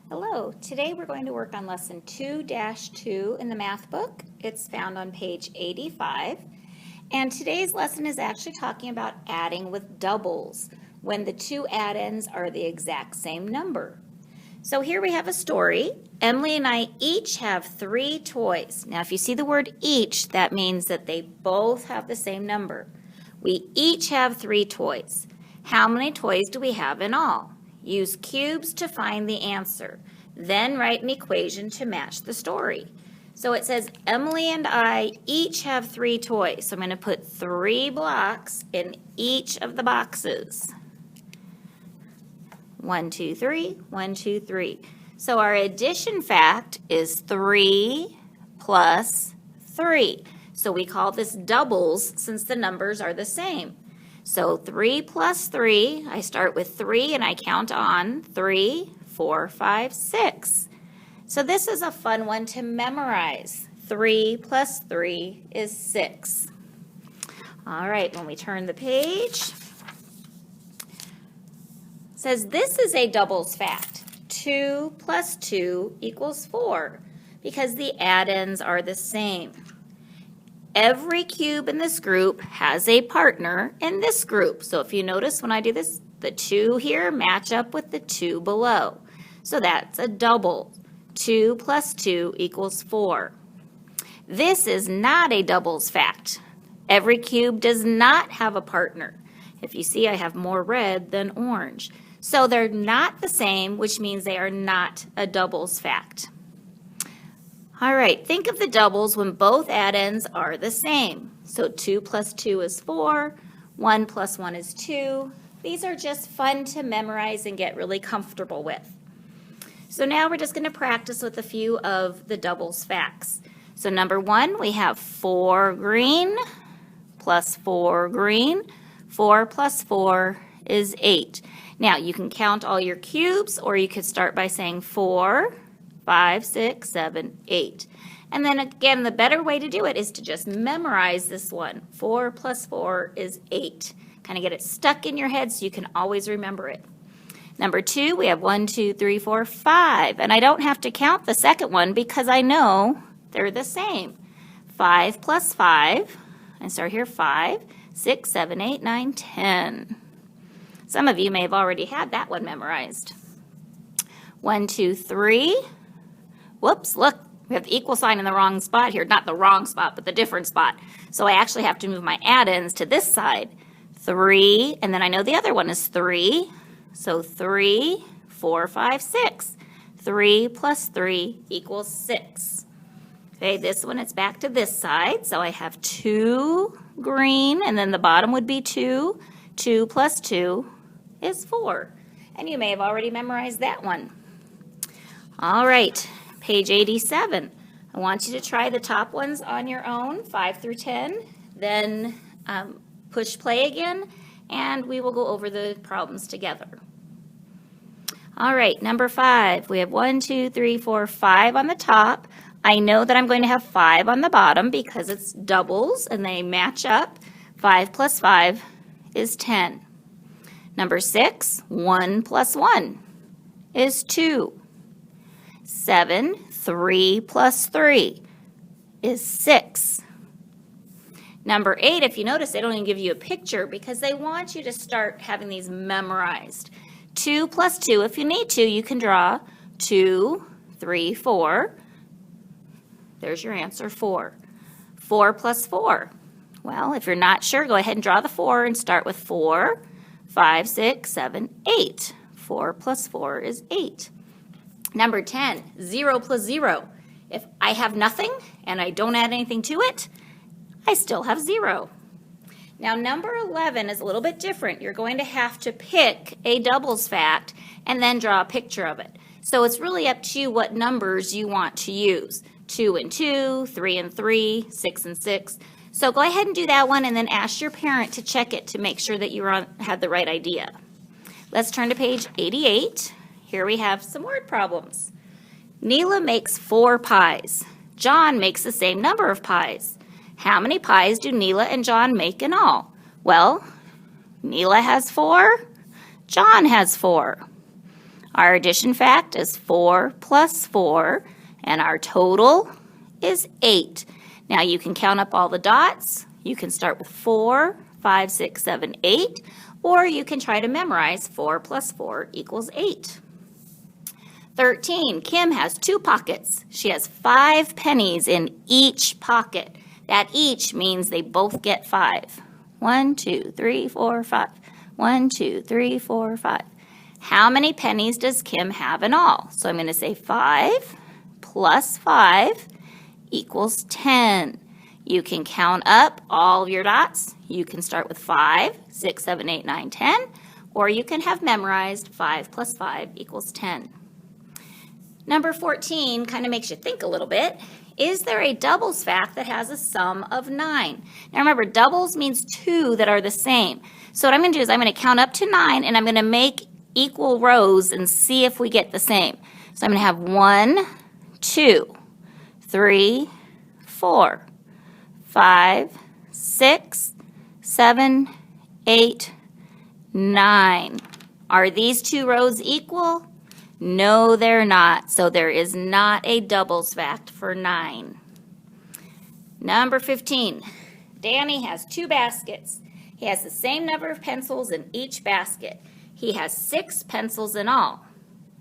Hello, today we're going to work on lesson 2-2 in the math book. It's found on page 85. And today's lesson is actually talking about adding with doubles when the two add-ins are the exact same number. So here we have a story. Emily and I each have 3 toys. Now if you see the word each, that means that they both have the same number. We each have 3 toys. How many toys do we have in all? Use cubes to find the answer. Then write an equation to match the story. So it says Emily and I each have 3 toys. So I'm going to put 3 blocks in each of the boxes. 1, 2, 3, 1, 2, 3. So our addition fact is 3 plus 3. So we call this doubles since the numbers are the same. So 3 plus 3, I start with 3 and I count on 3, 4, 5, 6. So this is a fun one to memorize. 3 plus 3 is 6. All right, when we turn the page, it says this is a doubles fact. 2 plus 2 equals 4 because the add-ins are the same. Every cube in this group has a partner in this group. So if you notice when I do this, the 2 here match up with the 2 below. So that's a double. 2 plus 2 equals 4. This is not a doubles fact. Every cube does not have a partner. If you see, I have more red than orange. So they're not the same, which means they are not a doubles fact. All right, think of the doubles when both add-ins are the same. So 2 plus 2 is 4, 1 plus 1 is 2. These are just fun to memorize and get really comfortable with. So now we're just going to practice with a few of the doubles facts. So number 1, we have 4 green plus 4 green. 4 plus 4 is 8. Now you can count all your cubes, or you could start by saying 4, 5, 6, 7, 8. And then again, the better way to do it is to just memorize this one. 4 plus 4 is 8. Kind of get it stuck in your head so you can always remember it. Number 2, we have 1, 2, 3, 4, 5. And I don't have to count the second one because I know they're the same. 5 plus 5, I start here, 5, 6, 7, 8, 9, 10. Some of you may have already had that one memorized. 1, 2, 3. Whoops, look, we have the equal sign in the wrong spot here. Not the wrong spot, but the different spot. So I actually have to move my add-ins to this side. 3, and then I know the other one is 3. So 3, 4, 5, 6. 3 plus 3 equals 6. Okay, this one, it's back to this side. So I have 2 green, and then the bottom would be 2. 2 plus 2 is 4. And you may have already memorized that one. All right. Page 87. I want you to try the top ones on your own, 5 through 10. Then push play again, and we will go over the problems together. All right, number 5. We have 1, 2, 3, 4, 5 on the top. I know that I'm going to have 5 on the bottom because it's doubles and they match up. 5 plus 5 is 10. Number 6, 1 plus 1 is 2. 7, 3 plus 3 is 6. Number 8, if you notice, they don't even give you a picture because they want you to start having these memorized. 2 plus 2, if you need to, you can draw 2, 3, 4. There's your answer, 4. 4 plus 4. Well, if you're not sure, go ahead and draw the 4 and start with 4, 5, 6, 7, 8. 4 plus 4 is 8. Number 10, 0 plus 0. If I have nothing and I don't add anything to it, I still have 0. Now number 11 is a little bit different. You're going to have to pick a doubles fact and then draw a picture of it. So it's really up to you what numbers you want to use. 2 and 2, 3 and 3, 6 and 6. So go ahead and do that one and then ask your parent to check it to make sure that you had the right idea. Let's turn to page 88. Here we have some word problems. Neela makes 4 pies. John makes the same number of pies. How many pies do Neela and John make in all? Well, Neela has 4. John has 4. Our addition fact is 4 plus 4, and our total is 8. Now you can count up all the dots. You can start with 4, 5, 6, 7, 8, or you can try to memorize 4 plus 4 equals 8. 13, Kim has 2 pockets. She has 5 pennies in each pocket. That each means they both get 5. 1, 2, 3, 4, 5. 1, 2, 3, 4, 5. How many pennies does Kim have in all? So I'm going to say 5 plus 5 equals 10. You can count up all of your dots. You can start with 5, 6, 7, 8, 9, 10, or you can have memorized 5 plus 5 equals 10. Number 14 kind of makes you think a little bit. Is there a doubles fact that has a sum of 9? Now remember, doubles means 2 that are the same. So what I'm going to do is I'm going to count up to 9, and I'm going to make equal rows and see if we get the same. So I'm going to have 1, 2, 3, 4, 5, 6, 7, 8, 9. Are these 2 rows equal? No, they're not. So there is not a doubles fact for 9. Number 15. Danny has 2 baskets. He has the same number of pencils in each basket. He has 6 pencils in all.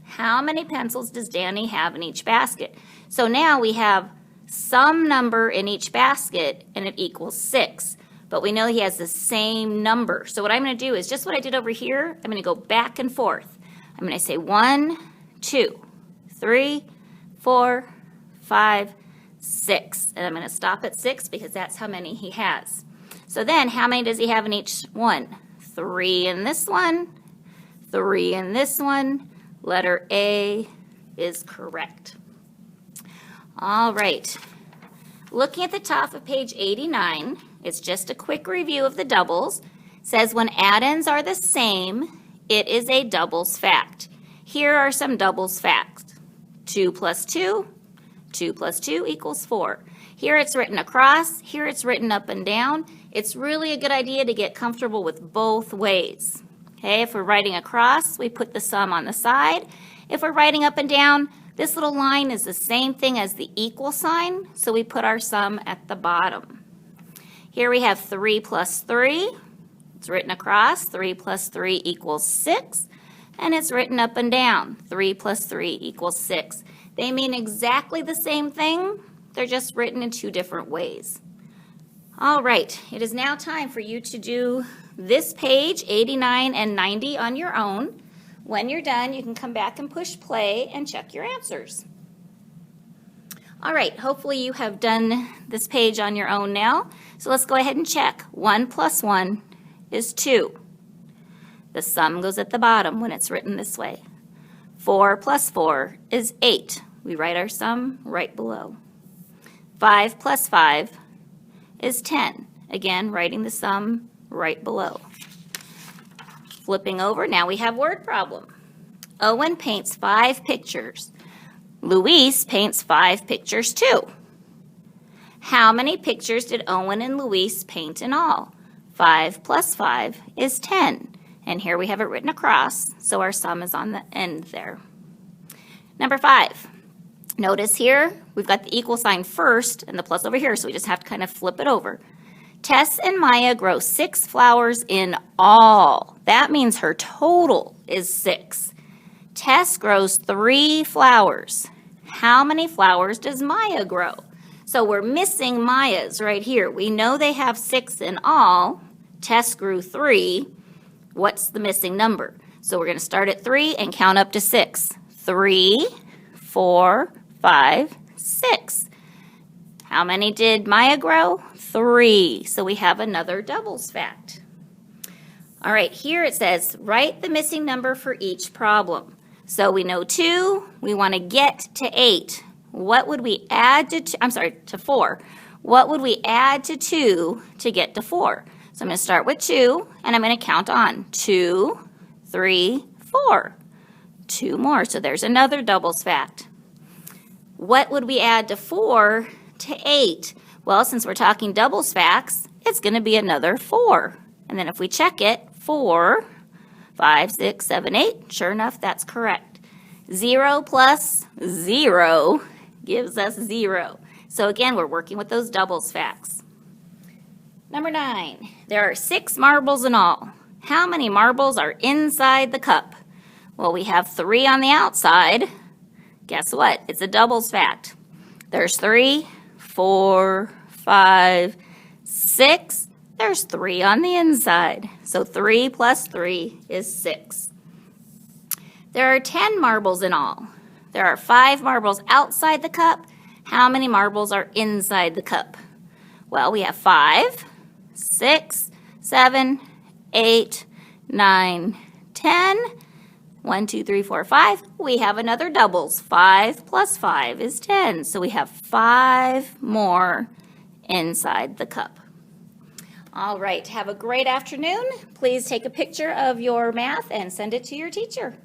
How many pencils does Danny have in each basket? So now we have some number in each basket, and it equals 6. But we know he has the same number. So what I'm going to do is just what I did over here. I'm going to go back and forth. I'm going to say 1, 2, 3, 4, 5, 6. And I'm going to stop at 6 because that's how many he has. So then how many does he have in each one? 3 in this one, 3 in this one. Letter A is correct. All right. Looking at the top of page 89, it's just a quick review of the doubles. It says when addends are the same, it is a doubles fact. Here are some doubles facts. 2 plus 2, 2 plus 2 equals 4. Here it's written across, here it's written up and down. It's really a good idea to get comfortable with both ways. Okay, if we're writing across, we put the sum on the side. If we're writing up and down, this little line is the same thing as the equal sign, so we put our sum at the bottom. Here we have 3 plus 3. It's written across. 3 plus 3 equals 6. And it's written up and down. 3 plus 3 equals 6. They mean exactly the same thing. They're just written in 2 different ways. All right, it is now time for you to do this page, 89 and 90, on your own. When you're done, you can come back and push play and check your answers. All right, hopefully you have done this page on your own now. So let's go ahead and check. 1 plus 1 is 2. The sum goes at the bottom when it's written this way. 4 plus 4 is 8. We write our sum right below. 5 plus 5 is 10. Again, writing the sum right below. Flipping over, now we have word problem. Owen paints 5 pictures. Luis paints 5 pictures too. How many pictures did Owen and Luis paint in all? 5 plus 5 is 10. And here we have it written across, so our sum is on the end there. Number 5. Notice here, we've got the equal sign first and the plus over here, so we just have to kind of flip it over. Tess and Maya grow 6 flowers in all. That means her total is 6. Tess grows 3 flowers. How many flowers does Maya grow? So we're missing Maya's right here. We know they have 6 in all. Tess grew 3. What's the missing number? So we're going to start at 3 and count up to 6. 3, 4, 5, 6. How many did Maya grow? 3. So we have another doubles fact. All right, here it says, write the missing number for each problem. So we know 2, we want to get to 8. What would we add to 4? What would we add to 2 to get to 4? So I'm going to start with 2, and I'm going to count on 2, 3, 4. 2 more, so there's another doubles fact. What would we add to 4 to 8? Well, since we're talking doubles facts, it's going to be another 4. And then if we check it, 4, 5, 6, 7, 8, sure enough, that's correct. 0 plus 0 gives us 0. So again, we're working with those doubles facts. Number 9, there are 6 marbles in all. How many marbles are inside the cup? Well, we have 3 on the outside. Guess what? It's a doubles fact. There's 3, 4, 5, 6. There's 3 on the inside. So 3 plus 3 is 6. There are 10 marbles in all. There are 5 marbles outside the cup. How many marbles are inside the cup? Well, we have 5, 6, 7, 8, 9, 10. 1, 2, 3, 4, 5. We have another doubles. 5 plus 5 is 10. So we have 5 more inside the cup. All right, have a great afternoon. Please take a picture of your math and send it to your teacher.